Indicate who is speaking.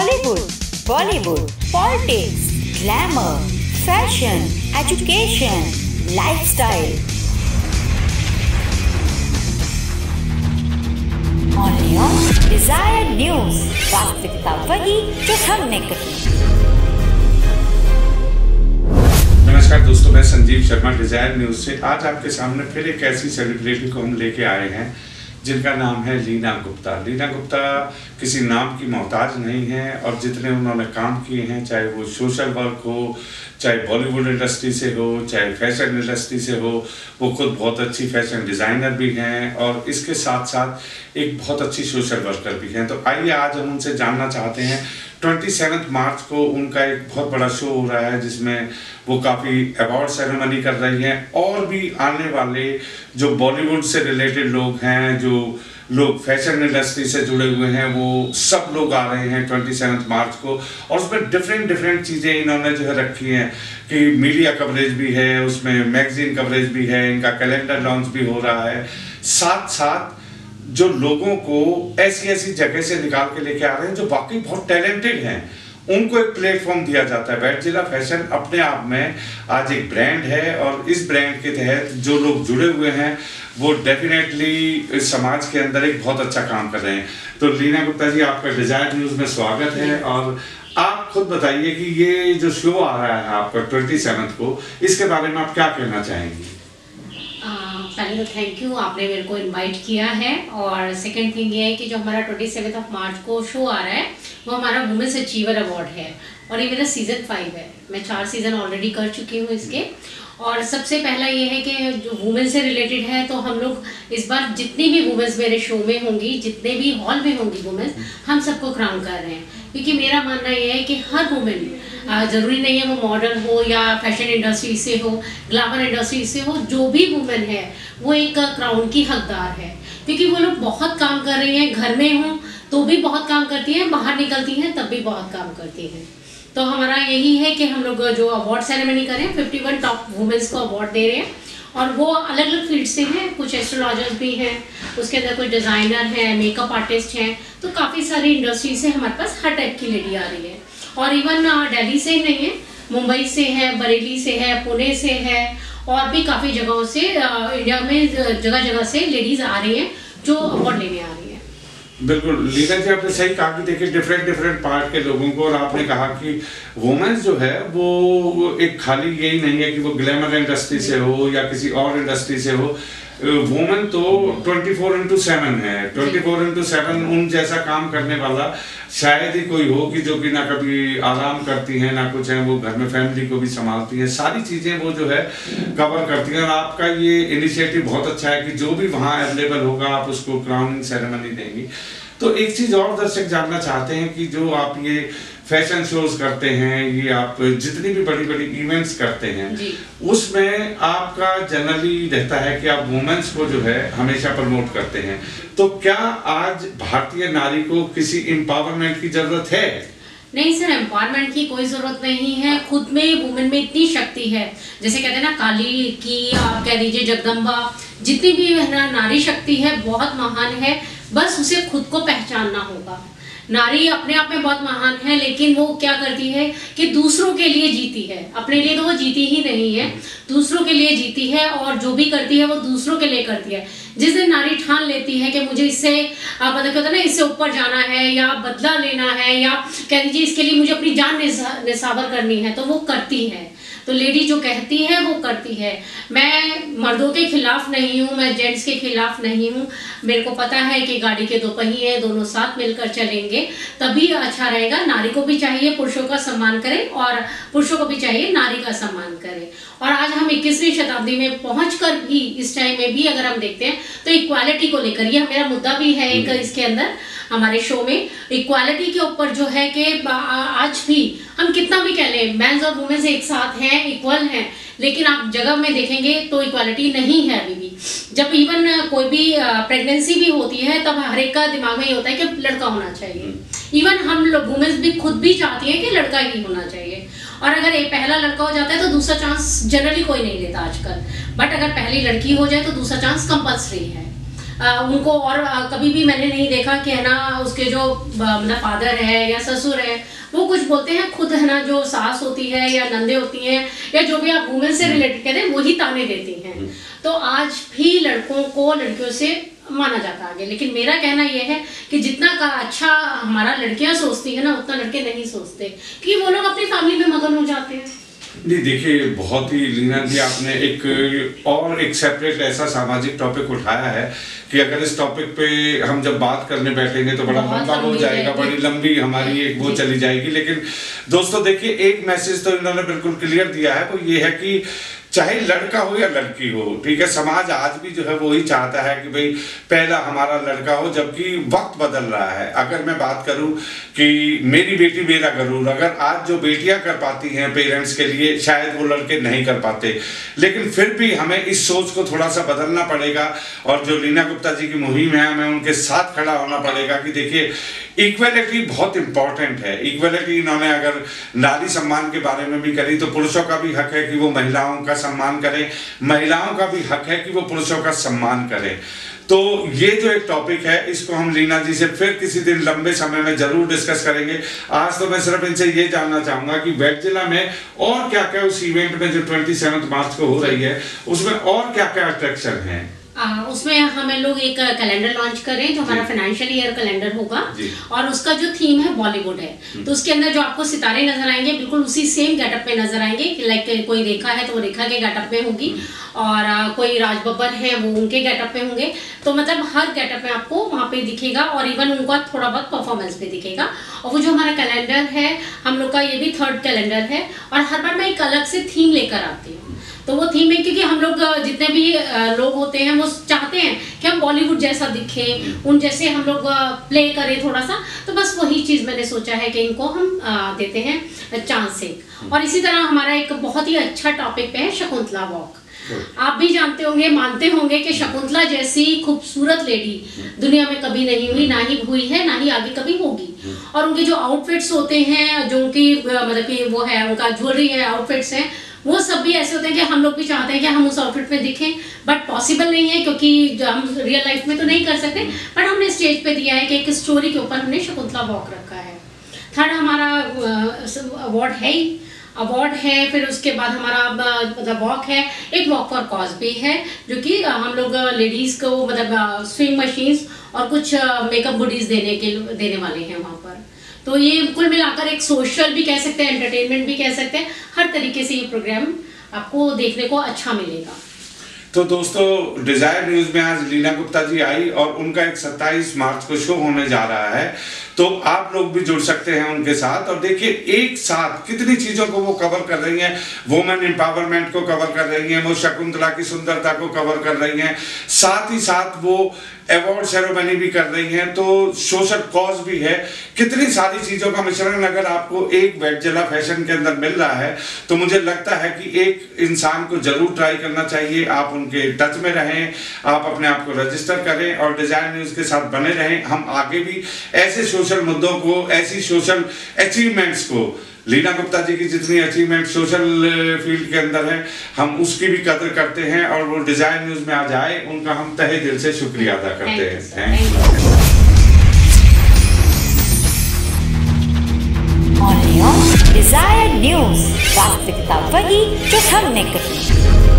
Speaker 1: Hollywood, Bollywood, politics, glamour, fashion, education, lifestyle. Only on Desire News. वास्तविकता वही जो हमने कही।
Speaker 2: नमस्कार दोस्तों, मैं संजीव शर्मा डिजायर न्यूज से आज आपके सामने फिर एक ऐसी सेलिब्रिटी को हम लेके आए हैं जिनका नाम है लीना गुप्ता। लीना गुप्ता किसी नाम की मोहताज नहीं है और जितने उन्होंने काम किए हैं, चाहे वो सोशल वर्क हो, चाहे बॉलीवुड इंडस्ट्री से हो, चाहे फैशन इंडस्ट्री से हो, वो खुद बहुत अच्छी फैशन डिज़ाइनर भी हैं और इसके साथ साथ एक बहुत अच्छी सोशल वर्कर भी हैं। तो आइए आज हम उनसे जानना चाहते हैं। 27 मार्च को उनका एक बहुत बड़ा शो हो रहा है जिसमें वो काफ़ी अवार्ड सेरेमनी कर रही हैं और भी आने वाले जो बॉलीवुड से रिलेटेड लोग हैं, जो लोग फैशन इंडस्ट्री से जुड़े हुए हैं, वो सब लोग आ रहे हैं 27 मार्च को। और उसमें डिफरेंट चीज़ें इन्होंने जो है रखी हैं कि मीडिया कवरेज भी है, उसमें मैगजीन कवरेज भी है, इनका कैलेंडर लॉन्च भी हो रहा है। साथ साथ जो लोगों को ऐसी जगह से निकाल के लेके आ रहे हैं जो वाकई बहुत टैलेंटेड हैं, उनको एक प्लेटफॉर्म दिया जाता है। वेटजिला फैशन अपने आप में आज एक ब्रांड है और इस ब्रांड के तहत जो लोग जुड़े हुए हैं वो डेफिनेटली समाज के अंदर एक बहुत अच्छा काम कर रहे हैं। तो लीना गुप्ता जी, आपका डिजायर न्यूज में स्वागत है और आप खुद बताइए कि ये जो शो आ रहा है आपका 27 को, इसके बारे में आप क्या कहना चाहेंगी?
Speaker 3: पहले तो थैंक यू, आपने मेरे को इनवाइट किया है। और सेकंड थिंग ये है कि जो हमारा 27 मार्च को शो आ रहा है वो हमारा वुमेन्स अचीवर अवार्ड है और ये मेरा सीजन 5 है। मैं 4 सीजन ऑलरेडी कर चुकी हूँ इसके। और सबसे पहला ये है कि जो वुमेन से रिलेटेड है, तो हम लोग इस बार जितनी भी वुमेन्स मेरे शो में होंगी, जितने भी हॉल में होंगी वुमेन्स, हम सबको क्राउन कर रहे हैं। क्योंकि मेरा मानना ये है कि हर वुमेन, ज़रूरी नहीं है वो मॉडल हो या फैशन इंडस्ट्री से हो, ग्लैमर इंडस्ट्री से हो, जो भी वुमेन है वो एक क्राउन की हकदार है। क्योंकि वो लोग बहुत काम कर रही हैं, घर में हों तो भी बहुत काम करती हैं, बाहर निकलती हैं तब भी बहुत काम करती हैं। तो हमारा यही है कि हम लोग जो अवार्ड सेरेमनी करें, 51 टॉप वुमेन्स को अवार्ड दे रहे हैं और वो अलग अलग फील्ड से हैं। कुछ एस्ट्रोलॉजर्स भी हैं, उसके अंदर कुछ डिज़ाइनर हैं, मेकअप आर्टिस्ट हैं, तो काफ़ी सारी इंडस्ट्री से हमारे पास हर टाइप की लेडी आ रही है। और इवन दिल्ली से नहीं है, मुंबई से है, बरेली से है, पुणे से है और भी काफ़ी जगहों से इंडिया में जगह जगह से लेडीज़ आ रही हैं जो अवार्ड लेने आ रही हैं।
Speaker 2: बिल्कुल लीना जी, आपने सही कहा कि देखिए डिफरेंट पार्ट के लोगों को, और आपने कहा कि वुमेन्स जो है वो एक खाली यही नहीं है कि वो ग्लैमर इंडस्ट्री से हो या किसी और इंडस्ट्री से हो। वुमेन तो 24/7 है। 24/7 उन जैसा काम करने वाला शायद ही कोई हो कि जो कि ना कभी आराम करती हैं ना कुछ है, वो घर में फैमिली को भी संभालती हैं, सारी चीज़ें वो जो है कवर करती हैं। और आपका ये इनिशिएटिव बहुत अच्छा है कि जो भी वहाँ अवेलेबल होगा आप उसको क्राउनिंग सेरेमनी देंगी। तो एक चीज़ और दर्शक जानना चाहते हैं कि जो आप ये फैशन शोज करते हैं, ये आप जितनी भी बड़ी इवेंट्स करते हैं, उसमें आपका जनरली रहता है कि आप वुमेन्स को जो है हमेशा प्रमोट करते हैं। तो क्या आज भारतीय नारी को किसी एम्पावरमेंट की जरूरत है?
Speaker 3: नहीं सर, एम्पावरमेंट की कोई ज़रूरत नहीं है। खुद में वुमेन में इतनी शक्ति है, जैसे कहते हैं ना काली की, कह दीजिए जगदम्बा, जितनी भी नारी शक्ति है बहुत महान है। बस उसे खुद को पहचानना होगा। नारी अपने आप में बहुत महान है, लेकिन वो क्या करती है कि दूसरों के लिए जीती है। अपने लिए तो वो जीती ही नहीं है, दूसरों के लिए जीती है और जो भी करती है वो दूसरों के लिए करती है। जिस दिन नारी ठान लेती है कि मुझे इससे मतलब कहते हैं ना, इससे ऊपर जाना है या बदला लेना है या कह दीजिए इसके लिए मुझे अपनी जान निसावर करनी है, तो वो करती है। तो लेडी जो कहती है वो करती है। मैं मर्दों के खिलाफ नहीं हूँ, मैं जेंट्स के खिलाफ नहीं हूँ। मेरे को पता है कि गाड़ी के 2 पहिए हैं, दोनों साथ मिलकर चलेंगे तभी अच्छा रहेगा। नारी को भी चाहिए पुरुषों का सम्मान करें और पुरुषों को भी चाहिए नारी का सम्मान करें। और आज हम 21वीं शताब्दी में पहुंचकर भी इस टाइम में भी अगर हम देखते हैं तो इक्वालिटी को लेकर ये मेरा मुद्दा भी है एक इसके अंदर हमारे शो में। इक्वालिटी के ऊपर जो है कि आज भी हम कितना भी कह लें मेंस और वुमेन्स एक साथ हैं, इक्वल हैं, लेकिन आप जगह में देखेंगे तो इक्वालिटी नहीं है अभी भी। जब इवन कोई भी प्रेगनेंसी भी होती है तब हर एक का दिमाग में ये होता है कि लड़का होना चाहिए। इवन हम लोग वुमेन्स भी खुद भी चाहती हैं कि लड़का ही होना चाहिए। और अगर एक पहला लड़का हो जाता है तो दूसरा चांस जनरली कोई नहीं लेता आजकल, बट अगर पहली लड़की हो जाए तो दूसरा चांस कंपल्सरी है। उनको और कभी भी मैंने नहीं देखा कि है ना उसके जो मतलब फादर है या ससुर है वो कुछ बोलते हैं, खुद है ना जो सास होती है या नंदे होती हैं या जो भी आप वुमेन से रिलेटेड कहते हैं वही ताने देती हैं। तो आज भी लड़कों को लड़कियों से माना जाता है आगे, लेकिन मेरा कहना यह है कि जितना का अच्छा हमारा लड़कियां सोचती है ना उतना लड़के नहीं सोचते, क्योंकि वो लोग अपनी फैमिली में मगन हो जाते हैं।
Speaker 2: जी देखिए, बहुत ही लीना जी आपने एक सेपरेट ऐसा सामाजिक टॉपिक उठाया है कि अगर इस टॉपिक पे हम जब बात करने बैठेंगे तो बड़ा लंबा हो जाएगा, बड़ी लंबी हमारी एक वो चली जाएगी। लेकिन दोस्तों देखिए, एक मैसेज तो इन्होंने बिल्कुल क्लियर दिया है, वो ये है कि चाहे लड़का हो या लड़की हो, ठीक है, समाज आज भी जो है वो ही चाहता है कि भाई पहला हमारा लड़का हो, जबकि वक्त बदल रहा है। अगर मैं बात करूं कि मेरी बेटी मेरा गरूर, अगर आज जो बेटियां कर पाती हैं पेरेंट्स के लिए, शायद वो लड़के नहीं कर पाते, लेकिन फिर भी हमें इस सोच को थोड़ा सा बदलना पड़ेगा। और जो लीना गुप्ता जी की मुहिम है, हमें उनके साथ खड़ा होना पड़ेगा कि देखिए इक्वलिटी बहुत इंपॉर्टेंट है। इक्वलिटी इन्होंने अगर नारी सम्मान के बारे में भी करी, तो पुरुषों का भी हक है कि वो महिलाओं का सम्मान करें, महिलाओं का भी हक है कि वो पुरुषों का सम्मान करें। तो ये जो एक टॉपिक है, इसको हम लीना जी से फिर किसी दिन लंबे समय में जरूर डिस्कस करेंगे। आज तो मैं सिर्फ इनसे ये जानना चाहूंगा कि वेडजिला में और क्या क्या उस इवेंट में जो 27 मार्च को हो रही है उसमें और क्या क्या अट्रैक्शन है।
Speaker 3: उसमें हमें लोग एक कैलेंडर लॉन्च करें जो हमारा फाइनेंशियल ईयर कैलेंडर होगा, और उसका जो थीम है बॉलीवुड है। तो उसके अंदर जो आपको सितारे नजर आएंगे बिल्कुल उसी सेम गेटअप पे नजर आएंगे, लाइक कोई रेखा है तो वो रेखा के गेटअप पे होगी, और कोई राज बब्बर है वो उनके गेटअप पे होंगे। तो मतलब हर गेटअप में आपको वहाँ पे दिखेगा, और इवन उनका थोड़ा बहुत परफॉर्मेंस भी दिखेगा। और वो जो हमारा कैलेंडर है, हम लोग का ये भी 3rd कैलेंडर है, और हर बार मैं एक अलग से थीम लेकर आती हूँ। तो वो थीम है क्योंकि हम लोग जितने भी लोग होते हैं वो चाहते हैं कि हम बॉलीवुड जैसा दिखें, उन जैसे हम लोग प्ले करें थोड़ा सा। तो बस वही चीज़ मैंने सोचा है कि इनको हम देते हैं चांस से। और इसी तरह हमारा एक बहुत ही अच्छा टॉपिक पे है शकुंतला वॉक। आप भी जानते होंगे, मानते होंगे कि शकुंतला जैसी खूबसूरत लेडी दुनिया में कभी नहीं हुई, ना ही हुई है, ना ही आगे कभी होगी। और उनके जो आउटफिट्स होते हैं, जो उनकी मतलब कि वो है उनका ज्वेलरी है, आउटफिट्स हैं, वो सब भी ऐसे होते हैं कि हम लोग भी चाहते हैं कि हम उस आउटफिट में दिखें, बट पॉसिबल नहीं है क्योंकि हम रियल लाइफ में तो नहीं कर सकते। बट हमने स्टेज पे दिया है कि एक स्टोरी के ऊपर हमने शकुंतला वॉक रखा है। 3rd हमारा अवार्ड है, फिर उसके बाद हमारा मतलब वॉक है, एक वॉक फॉर कॉज भी है, जो कि हम लोग लेडीज को मतलब स्विंग मशीन्स और कुछ मेकअप गुडीज देने वाले हैं वहाँ पर। तो ये कुल मिलाकर एक सोशल भी कह सकते हैं, एंटरटेनमेंट भी कह सकते हैं, हर तरीके से ये प्रोग्राम आपको देखने को अच्छा मिलेगा।
Speaker 2: तो दोस्तों, डिजायर न्यूज में आज लीना गुप्ता जी आई और उनका एक 27 मार्च को शो होने जा रहा है, तो आप लोग भी जुड़ सकते हैं उनके साथ। और देखिए एक साथ कितनी चीजों को वो कवर कर रही हैं, वुमेन एम्पावरमेंट को कवर कर रही हैं, वो शकुंतला की सुंदरता को कवर कर रही हैं, साथ ही साथ वो अवार्ड सेरेमनी भी कर रही हैं, तो सोशल कॉज भी है। कितनी सारी चीजों का मिश्रण अगर आपको एक वेडजिला फैशन के अंदर मिल रहा है, तो मुझे लगता है कि एक इंसान को जरूर ट्राई करना चाहिए। आप उनके टच में रहें, आप अपने आप को रजिस्टर करें और डिजायर न्यूज के साथ बने रहें। हम आगे भी ऐसे सोशल मुद्दों को, ऐसी सोशल अचीवमेंट्स को, लीना गुप्ता जी की जितनी अचीवमेंट सोशल फील्ड के अंदर है, हम उसकी भी कदर करते हैं। और वो डिजायर न्यूज में आज आए, उनका हम तहे दिल से शुक्रिया अदा करते हैं। Thank
Speaker 1: you. डिजायर न्यूज, वास्तविकता वही जो हमने कही।